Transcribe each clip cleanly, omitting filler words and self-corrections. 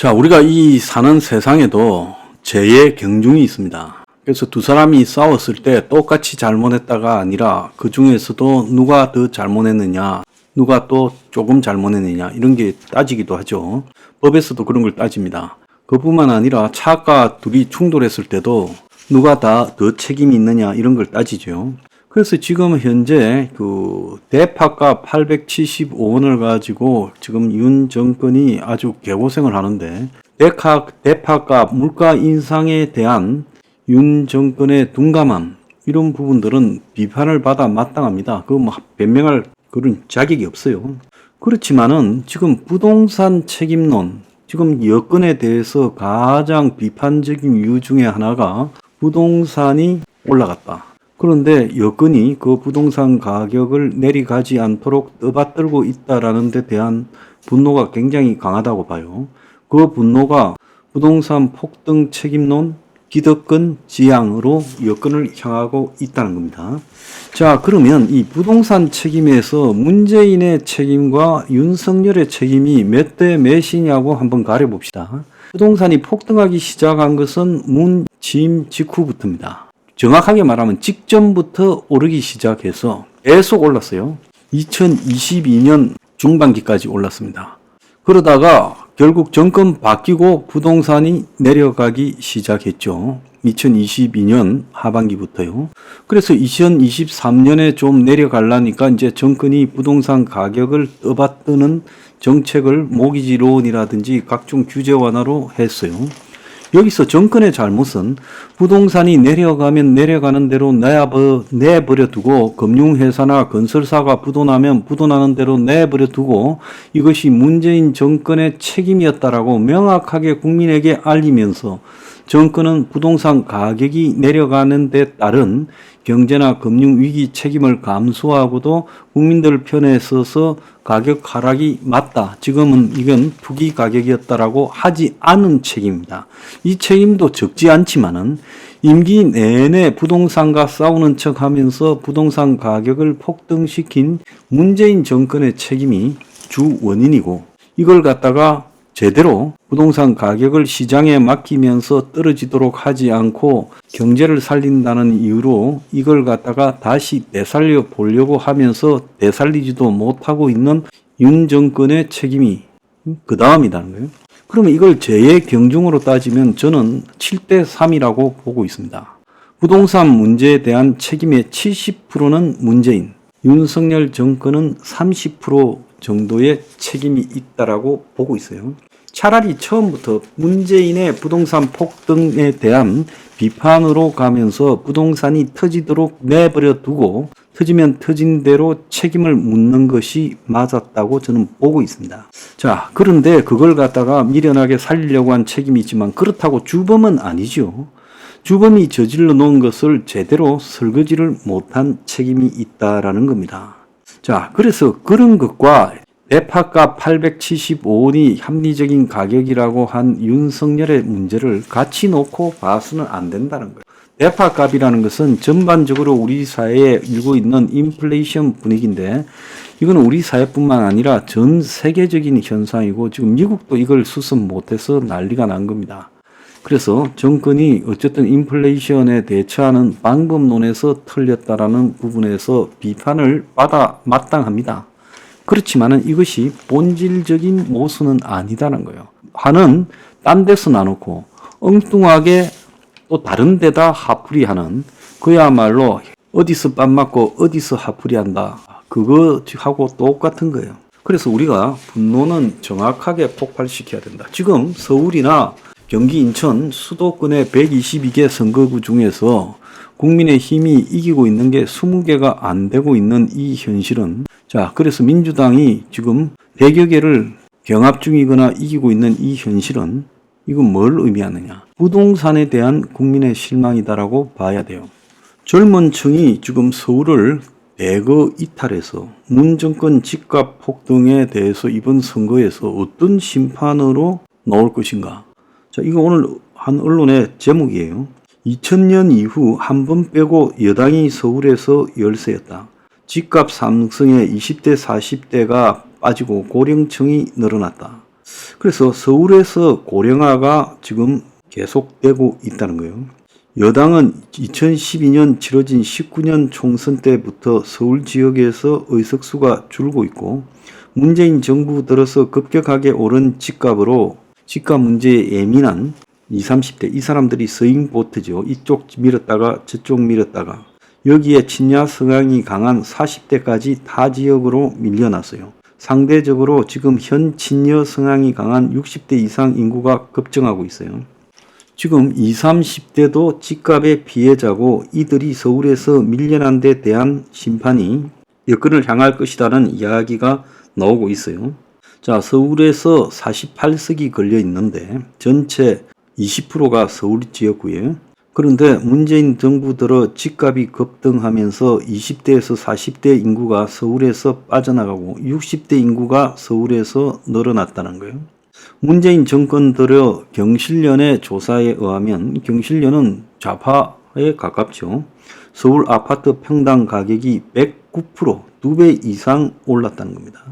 자, 우리가 이 사는 세상에도 재의 경중이 있습니다. 그래서 두 사람이 싸웠을 때 똑같이 잘못했다가 아니라 그 중에서도 누가 더 잘못했느냐, 누가 또 조금 잘못했느냐 이런 게 따지기도 하죠. 법에서도 그런 걸 따집니다. 그뿐만 아니라 차가 둘이 충돌했을 때도 누가 더 책임이 있느냐 이런 걸 따지죠. 그래서 지금 현재 그 대파값 875원을 가지고 지금 윤 정권이 아주 개고생을 하는데 대파값 물가 인상에 대한 윤 정권의 둔감함 이런 부분들은 비판을 받아 마땅합니다. 그거 뭐 변명할 그런 자격이 없어요. 그렇지만은 지금 부동산 책임론 지금 여건에 대해서 가장 비판적인 이유 중에 하나가 부동산이 올라갔다. 그런데 여건이 그 부동산 가격을 내려가지 않도록 떠받들고 있다라는 데 대한 분노가 굉장히 강하다고 봐요. 그 분노가 부동산 폭등 책임론, 기득권 지향으로 여건을 향하고 있다는 겁니다. 자, 그러면 이 부동산 책임에서 문재인의 책임과 윤석열의 책임이 몇 대 몇이냐고 한번 가려봅시다. 부동산이 폭등하기 시작한 것은 문 취임 직후부터입니다. 정확하게 말하면 직전부터 오르기 시작해서 계속 올랐어요. 2022년 중반기까지 올랐습니다. 그러다가 결국 정권 바뀌고 부동산이 내려가기 시작했죠. 2022년 하반기부터요. 그래서 2023년에 좀 내려가려니까 이제 정권이 부동산 가격을 떠받드는 정책을 모기지론이라든지 각종 규제 완화로 했어요. 여기서 정권의 잘못은 부동산이 내려가면 내려가는 대로 내버려 두고 금융회사나 건설사가 부도나면 부도나는 대로 내버려 두고 이것이 문재인 정권의 책임이었다라고 명확하게 국민에게 알리면서 정권은 부동산 가격이 내려가는 데 따른 경제나 금융위기 책임을 감수하고도 국민들 편에 서서 가격 하락이 맞다. 지금은 이건 투기 가격이었다라고 하지 않은 책임입니다. 이 책임도 적지 않지만은 임기 내내 부동산과 싸우는 척 하면서 부동산 가격을 폭등시킨 문재인 정권의 책임이 주 원인이고 이걸 갖다가 제대로 부동산 가격을 시장에 맡기면서 떨어지도록 하지 않고 경제를 살린다는 이유로 이걸 갖다가 다시 되살려 보려고 하면서 되살리지도 못하고 있는 윤 정권의 책임이 그 다음이라는 거예요. 그러면 이걸 재의 경중으로 따지면 저는 7대 3이라고 보고 있습니다. 부동산 문제에 대한 책임의 70%는 문재인, 윤석열 정권은 30% 정도의 책임이 있다라고 보고 있어요. 차라리 처음부터 문재인의 부동산 폭등에 대한 비판으로 가면서 부동산이 터지도록 내버려 두고 터지면 터진 대로 책임을 묻는 것이 맞았다고 저는 보고 있습니다. 자, 그런데 그걸 갖다가 미련하게 살리려고 한 책임이 있지만 그렇다고 주범은 아니죠. 주범이 저질러 놓은 것을 제대로 설거지를 못한 책임이 있다라는 겁니다. 자, 그래서 그런 것과 대파값 875원이 합리적인 가격이라고 한 윤석열의 문제를 같이 놓고 봐서는 안 된다는 거예요. 대파값이라는 것은 전반적으로 우리 사회에 일고 있는 인플레이션 분위기인데 이건 우리 사회뿐만 아니라 전 세계적인 현상이고 지금 미국도 이걸 수습 못해서 난리가 난 겁니다. 그래서 정권이 어쨌든 인플레이션에 대처하는 방법론에서 틀렸다라는 부분에서 비판을 받아 마땅합니다. 그렇지만은 이것이 본질적인 모순은 아니다는 거예요. 화는 딴 데서 나놓고 엉뚱하게 또 다른 데다 화풀이하는 그야말로 어디서 빰 맞고 어디서 화풀이한다. 그거하고 똑같은 거예요. 그래서 우리가 분노는 정확하게 폭발시켜야 된다. 지금 서울이나 경기, 인천 수도권의 122개 선거구 중에서 국민의힘이 이기고 있는 게 20개가 안 되고 있는 이 현실은 자, 그래서 민주당이 지금 100여 개를 경합 중이거나 이기고 있는 이 현실은 이건 뭘 의미하느냐. 부동산에 대한 국민의 실망이다라고 봐야 돼요. 젊은 층이 지금 서울을 대거 이탈해서 문 정권 집값 폭등에 대해서 이번 선거에서 어떤 심판으로 나올 것인가. 자, 이거 오늘 한 언론의 제목이에요. 2000년 이후 한 번 빼고 여당이 서울에서 열세였다. 집값 상승에 20대 40대가 빠지고 고령층이 늘어났다. 그래서 서울에서 고령화가 지금 계속되고 있다는 거예요. 여당은 2012년 치러진 19년 총선 때부터 서울 지역에서 의석수가 줄고 있고 문재인 정부 들어서 급격하게 오른 집값으로 집값 문제에 예민한 20, 30대 이 사람들이 스윙보트죠. 이쪽 밀었다가 저쪽 밀었다가 여기에 친야 성향이 강한 40대까지 타 지역으로 밀려났어요. 상대적으로 지금 현 친여 성향이 강한 60대 이상 인구가 급증하고 있어요. 지금 20, 30대도 집값의 피해자고 이들이 서울에서 밀려난 데 대한 심판이 여건을 향할 것이라는 이야기가 나오고 있어요. 자, 서울에서 48석이 걸려 있는데 전체 20%가 서울 지역구예요. 그런데 문재인 정부 들어 집값이 급등하면서 20대에서 40대 인구가 서울에서 빠져나가고 60대 인구가 서울에서 늘어났다는 거예요. 문재인 정권 들어 경실련의 조사에 의하면 경실련은 좌파에 가깝죠. 서울 아파트 평당 가격이 109%, 2배 이상 올랐다는 겁니다.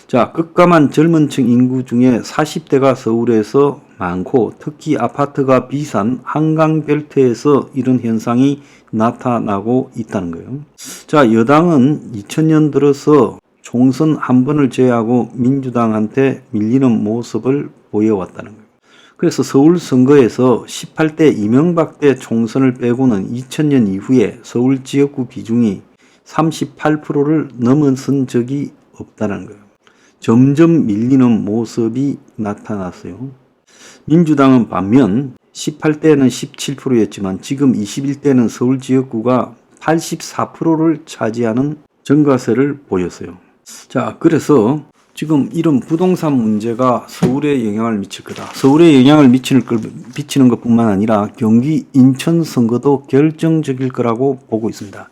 자, 급감한 젊은 층 인구 중에 40대가 서울에서 많고 특히 아파트가 비싼 한강벨트에서 이런 현상이 나타나고 있다는 거예요. 자, 여당은 2000년 들어서 총선 한 번을 제외하고 민주당한테 밀리는 모습을 보여왔다는 거예요. 그래서 서울 선거에서 18대 이명박 때 총선을 빼고는 2000년 이후에 서울 지역구 비중이 38%를 넘어선 적이 없다는 거예요. 점점 밀리는 모습이 나타났어요. 민주당은 반면 18대는 17%였지만 지금 21대는 서울 지역구가 84%를 차지하는 증가세를 보였어요. 자, 그래서 지금 이런 부동산 문제가 서울에 영향을 미칠 거다. 서울에 영향을 미치는 것뿐만 아니라 경기 인천 선거도 결정적일 거라고 보고 있습니다.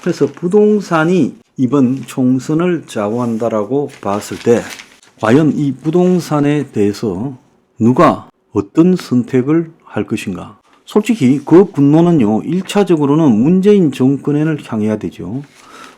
그래서 부동산이 이번 총선을 좌우한다라고 봤을 때 과연 이 부동산에 대해서 누가 어떤 선택을 할 것인가? 솔직히 그 분노는요, 1차적으로는 문재인 정권을 향해야 되죠.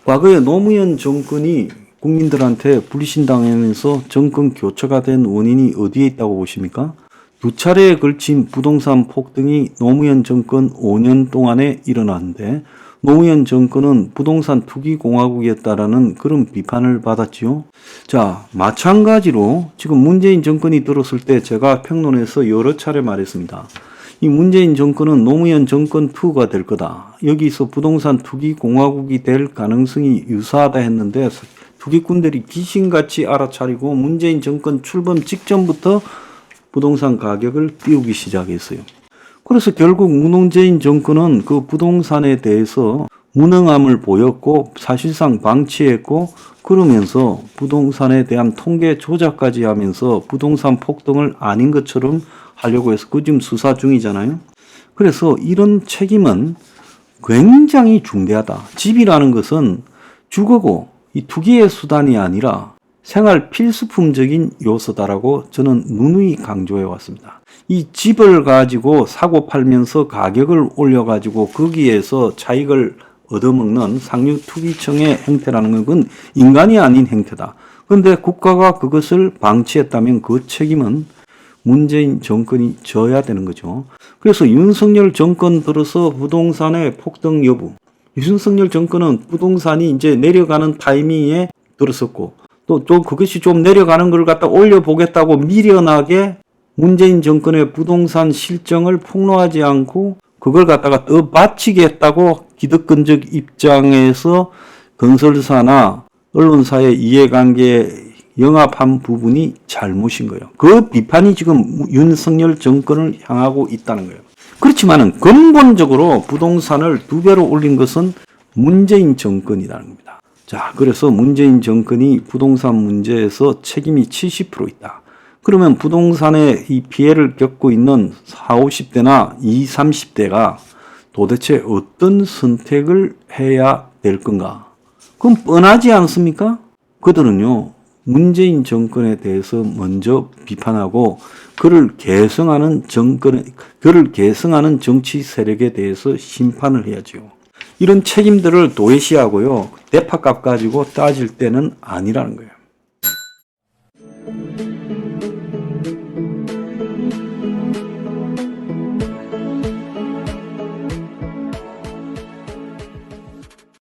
과거에 노무현 정권이 국민들한테 불신당하면서 정권 교체가 된 원인이 어디에 있다고 보십니까? 두 차례에 걸친 부동산 폭등이 노무현 정권 5년 동안에 일어났는데 노무현 정권은 부동산 투기 공화국이었다라는 그런 비판을 받았지요. 자, 마찬가지로 지금 문재인 정권이 들었을 때 제가 평론에서 여러 차례 말했습니다. 이 문재인 정권은 노무현 정권 2가 될 거다. 여기서 부동산 투기 공화국이 될 가능성이 유사하다 했는데 투기꾼들이 귀신같이 알아차리고 문재인 정권 출범 직전부터 부동산 가격을 띄우기 시작했어요. 그래서 결국 문재인 정권은 그 부동산에 대해서 무능함을 보였고 사실상 방치했고 그러면서 부동산에 대한 통계 조작까지 하면서 부동산 폭등을 아닌 것처럼 하려고 해서 그 지금 수사 중이잖아요. 그래서 이런 책임은 굉장히 중대하다. 집이라는 것은 주거고 이 투기의 수단이 아니라 생활 필수품적인 요소다라고 저는 누누이 강조해 왔습니다. 이 집을 가지고 사고 팔면서 가격을 올려가지고 거기에서 차익을 얻어먹는 상류 투기층의 행태라는 건 인간이 아닌 행태다. 그런데 국가가 그것을 방치했다면 그 책임은 문재인 정권이 져야 되는 거죠. 그래서 윤석열 정권 들어서 부동산의 폭등 여부, 윤석열 정권은 부동산이 이제 내려가는 타이밍에 들었었고 또 그것이 좀 내려가는 걸 갖다 올려보겠다고 미련하게 문재인 정권의 부동산 실정을 폭로하지 않고 그걸 갖다가 더 바치겠다고 기득권적 입장에서 건설사나 언론사의 이해관계에 영합한 부분이 잘못인 거예요. 그 비판이 지금 윤석열 정권을 향하고 있다는 거예요. 그렇지만은 근본적으로 부동산을 2배로 올린 것은 문재인 정권이라는 겁니다. 자, 그래서 문재인 정권이 부동산 문제에서 책임이 70% 있다. 그러면 부동산에 이 피해를 겪고 있는 40, 50대나 20, 30대가 도대체 어떤 선택을 해야 될 건가? 그럼 뻔하지 않습니까? 그들은요, 문재인 정권에 대해서 먼저 비판하고 그를 개성하는 정치 세력에 대해서 심판을 해야죠. 이런 책임들을 도외시하고요, 대파값 가지고 따질 때는 아니라는 거예요.